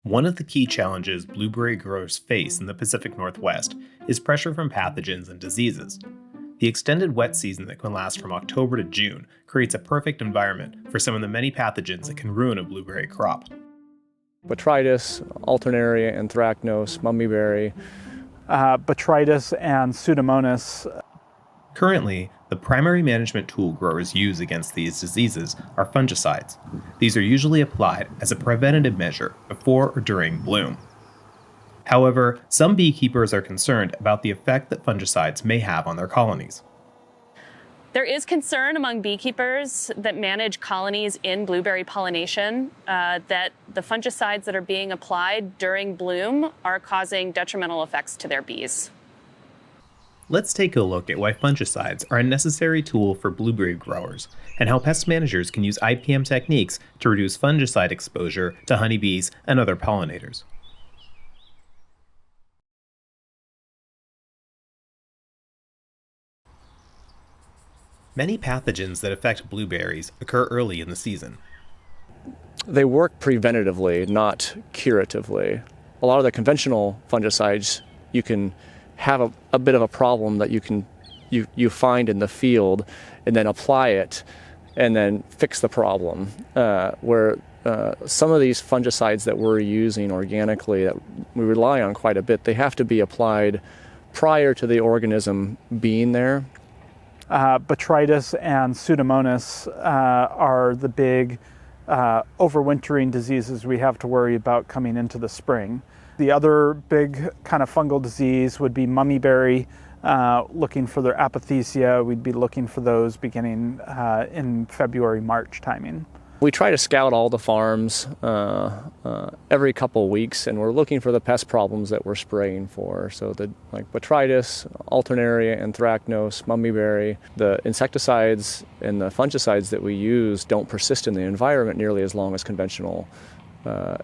One of the key challenges blueberry growers face in the Pacific Northwest is pressure from pathogens and diseases. The extended wet season that can last from October to June creates a perfect environment for some of the many pathogens that can ruin a blueberry crop. Botrytis, alternaria, anthracnose, mummyberry, botrytis and Pseudomonas. Currently, the primary management tool growers use against these diseases are fungicides. These are usually applied as a preventative measure before or during bloom. However, some beekeepers are concerned about the effect that fungicides may have on their colonies. There is concern among beekeepers that manage colonies in blueberry pollination that the fungicides that are being applied during bloom are causing detrimental effects to their bees. Let's take a look at why fungicides are a necessary tool for blueberry growers and how pest managers can use IPM techniques to reduce fungicide exposure to honeybees and other pollinators. Many pathogens that affect blueberries occur early in the season. They work preventatively, not curatively. A lot of the conventional fungicides, you can have a bit of a problem that you find in the field and then apply it and then fix the problem. Where some of these fungicides that we're using organically that we rely on quite a bit, they have to be applied prior to the organism being there. Botrytis and Pseudomonas are the big overwintering diseases we have to worry about coming into the spring. The other big kind of fungal disease would be mummyberry. Looking for their apothecia, we'd be looking for those beginning in February, March timing. We try to scout all the farms every couple weeks, and we're looking for the pest problems that we're spraying for. So like botrytis, alternaria, anthracnose, mummyberry. The insecticides and the fungicides that we use don't persist in the environment nearly as long as conventional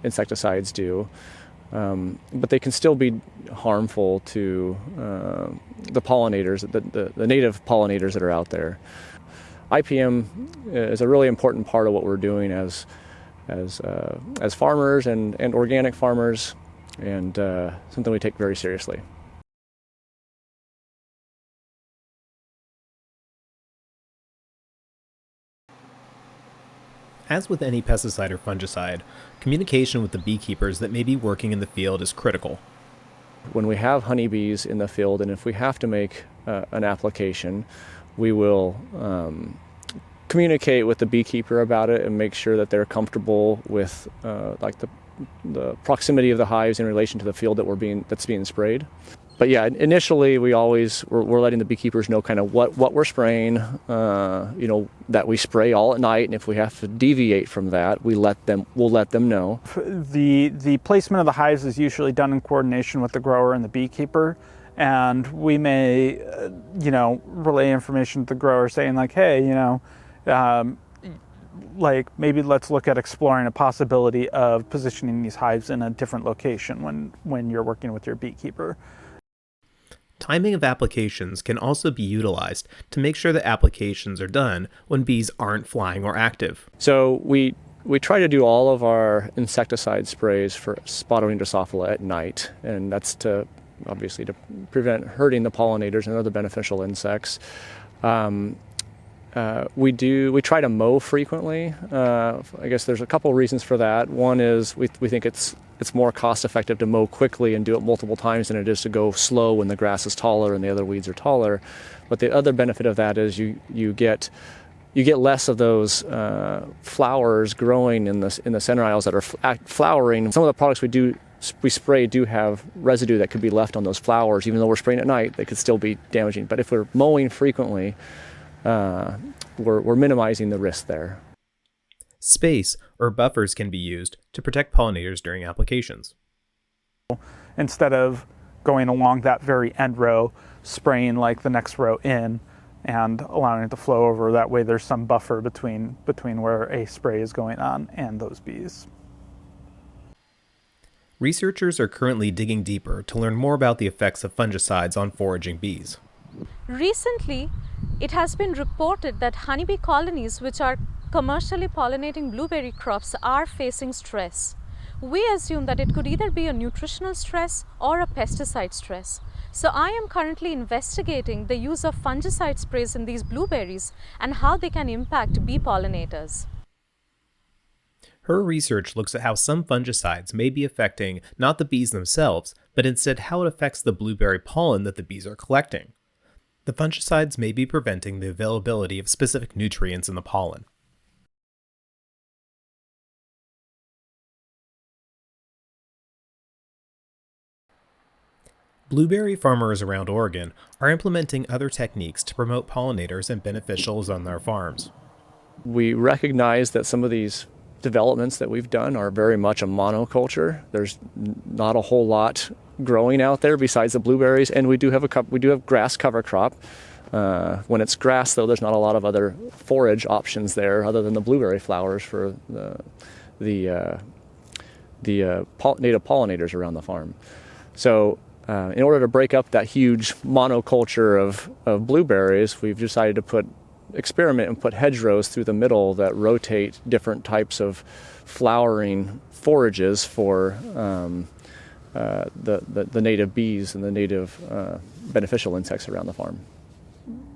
insecticides do. But they can still be harmful to the pollinators, the native pollinators that are out there. IPM is a really important part of what we're doing as farmers and organic farmers, and something we take very seriously. As with any pesticide or fungicide, communication with the beekeepers that may be working in the field is critical. When we have honeybees in the field, and if we have to make an application, we will communicate with the beekeeper about it and make sure that they're comfortable with like the proximity of the hives in relation to the field that's being sprayed. But yeah, initially we're letting the beekeepers know kind of what we're spraying, that we spray all at night, and if we have to deviate from that, we'll let them know. The placement of the hives is usually done in coordination with the grower and the beekeeper, and we may, relay information to the grower saying like, hey, like maybe let's look at exploring a possibility of positioning these hives in a different location when you're working with your beekeeper. Timing of applications can also be utilized to make sure that applications are done when bees aren't flying or active. So we try to do all of our insecticide sprays for spotted Drosophila at night, and that's obviously to prevent hurting the pollinators and other beneficial insects. We try to mow frequently. I guess there's a couple reasons for that. One is we think it's more cost effective to mow quickly and do it multiple times than it is to go slow when the grass is taller and the other weeds are taller. But the other benefit of that is you get less of those flowers growing in the center aisles that are flowering. Some of the products we spray do have residue that could be left on those flowers. Even though we're spraying at night, they could still be damaging. But if we're mowing frequently, we're minimizing the risk there. Space or buffers can be used to protect pollinators during applications. Instead of going along that very end row, spraying like the next row in and allowing it to flow over. That way there's some buffer between where a spray is going on and those bees. Researchers are currently digging deeper to learn more about the effects of fungicides on foraging bees. Recently, it has been reported that honeybee colonies which are commercially pollinating blueberry crops are facing stress. we assume that it could either be a nutritional stress or a pesticide stress. So I am currently investigating the use of fungicide sprays in these blueberries and how they can impact bee pollinators. Her research looks at how some fungicides may be affecting not the bees themselves, but instead how it affects the blueberry pollen that the bees are collecting. The fungicides may be preventing the availability of specific nutrients in the pollen. Blueberry farmers around Oregon are implementing other techniques to promote pollinators and beneficials on their farms. We recognize that some of these developments that we've done are very much a monoculture. There's not a whole lot growing out there besides the blueberries, and we do have grass cover crop. When it's grass, though, there's not a lot of other forage options there other than the blueberry flowers for the native pollinators around the farm. So in order to break up that huge monoculture of blueberries, we've decided to experiment and put hedgerows through the middle that rotate different types of flowering forages for the native bees and the native beneficial insects around the farm.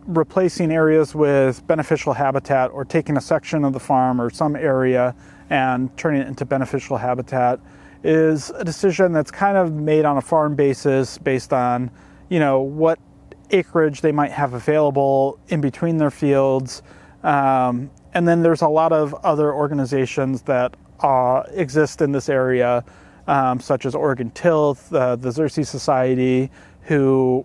Replacing areas with beneficial habitat, or taking a section of the farm or some area and turning it into beneficial habitat, is a decision that's kind of made on a farm basis based on, what acreage they might have available in between their fields. And then there's a lot of other organizations that exist in this area, such as Oregon Tilth, the Xerces Society, who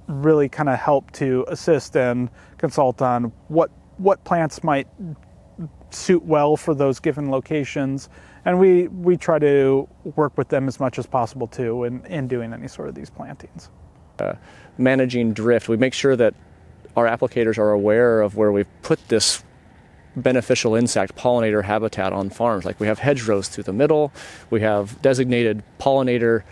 really kind of help to assist and consult on what plants might suit well for those given locations. And we try to work with them as much as possible too in doing any sort of these plantings. Managing drift, we make sure that our applicators are aware of where we've put this beneficial insect pollinator habitat on farms. Like we have hedgerows through the middle, we have designated pollinator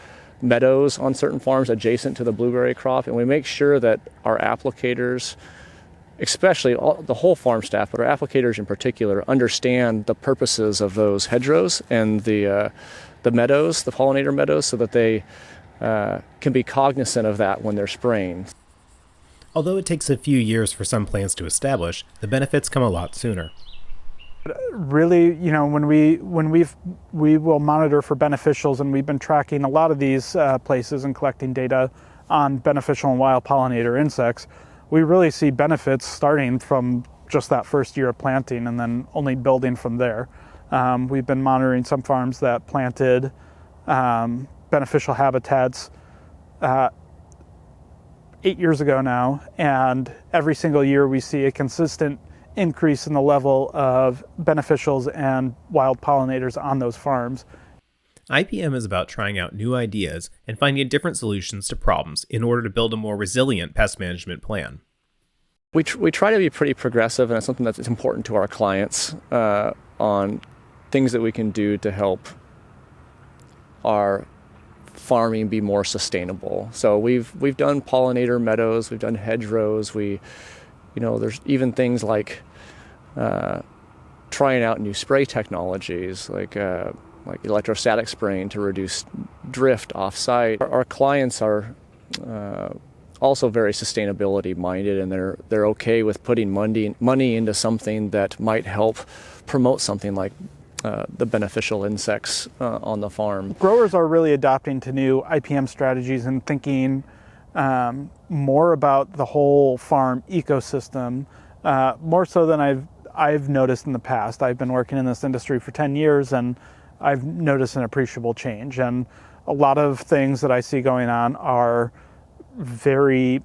meadows on certain farms adjacent to the blueberry crop, and we make sure that our applicators, especially the whole farm staff, but our applicators in particular, understand the purposes of those hedgerows and the meadows, the pollinator meadows, so that they can be cognizant of that when they're spraying. Although it takes a few years for some plants to establish, the benefits come a lot sooner. Really, when we will monitor for beneficials, and we've been tracking a lot of these places and collecting data on beneficial and wild pollinator insects, we really see benefits starting from just that first year of planting and then only building from there. We've been monitoring some farms that planted beneficial habitats 8 years ago now, and every single year we see a consistent increase in the level of beneficials and wild pollinators on those farms. IPM is about trying out new ideas and finding different solutions to problems in order to build a more resilient pest management plan. We try to be pretty progressive, and it's something that's important to our clients on things that we can do to help our farming be more sustainable. So we've done pollinator meadows, we've done hedgerows, there's even things like trying out new spray technologies like electrostatic spraying to reduce drift off-site. Our clients are also very sustainability minded, and they're okay with putting money into something that might help promote something like the beneficial insects on the farm. Growers are really adopting to new IPM strategies and thinking more about the whole farm ecosystem, more so than I've noticed in the past. I've been working in this industry for 10 years, and I've noticed an appreciable change. And a lot of things that I see going on are very,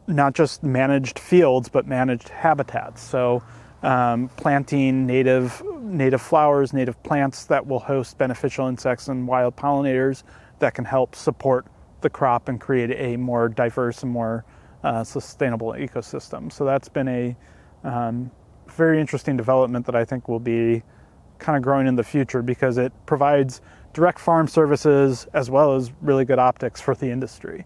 not just managed fields, but managed habitats. So planting native flowers, native plants that will host beneficial insects and wild pollinators that can help support the crop and create a more diverse and more sustainable ecosystem. So that's been a very interesting development that I think will be kind of growing in the future, because it provides direct farm services as well as really good optics for the industry.